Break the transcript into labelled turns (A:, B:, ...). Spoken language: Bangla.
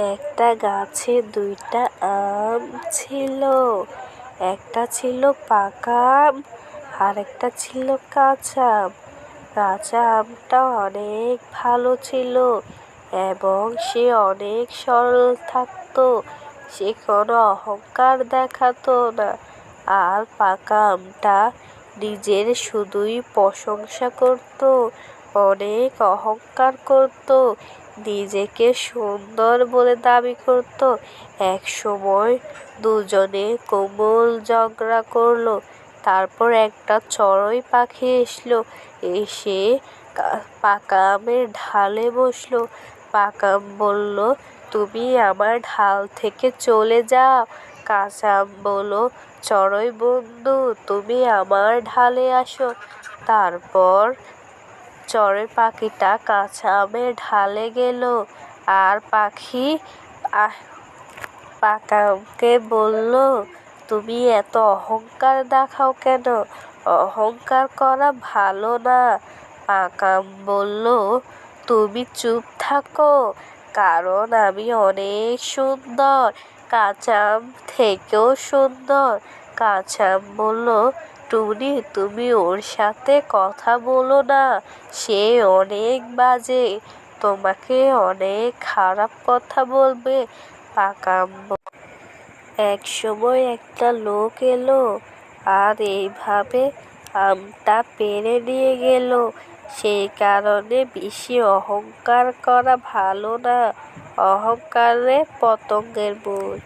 A: একটা গাছে দুইটা আম ছিল। একটা ছিল পাকা আম, আর একটা ছিল কাঁচা আম। কাঁচা আমটা অনেক ভালো ছিল এবং সে অনেক সরল থাকতো। সে কোনো অহংকার দেখাতো না। আর পাকা আমটা নিজের শুধুই প্রশংসা করত, অনেক অহংকার করত, নিজেকে সুন্দর বলে দাবি করত। এক সময় দুজনে কোমল ঝগড়া করলো। তারপর একটা চড়ুই পাখি এসে পাকা আমের ঢালে বসলো। পাকা আম বলল, তুমি আমার ঢাল থেকে চলে যাও। কাঁচা আম বলল, চড়ুই বন্ধু, তুমি আমার ঢালে আসো। তারপর চড়ুই পাখিটা কাঁচা আমের ঢালে গেল। আর পাকা আমকে বলল, তুমি এত অহংকার দেখাও কেন? অহংকার করা ভালো না। পাকা আম বলল, তুমি চুপ থাকো, কারণ আমি অনেক সুন্দর, কাঁচা আম থেকেও সুন্দর। কাঁচা আম বলল, টুনি, তুমি ওর সাথে কথা বলো না, সে অনেক বাজে, তোমাকে অনেক খারাপ কথা বলবে। পাকা আম এক সময় একটা লোক এলো আর এইভাবে আমটা পেড়ে নিয়ে গেল। সেই কারণে বেশি অহংকার করা ভালো না। অহংকারে পতঙ্গের মূল।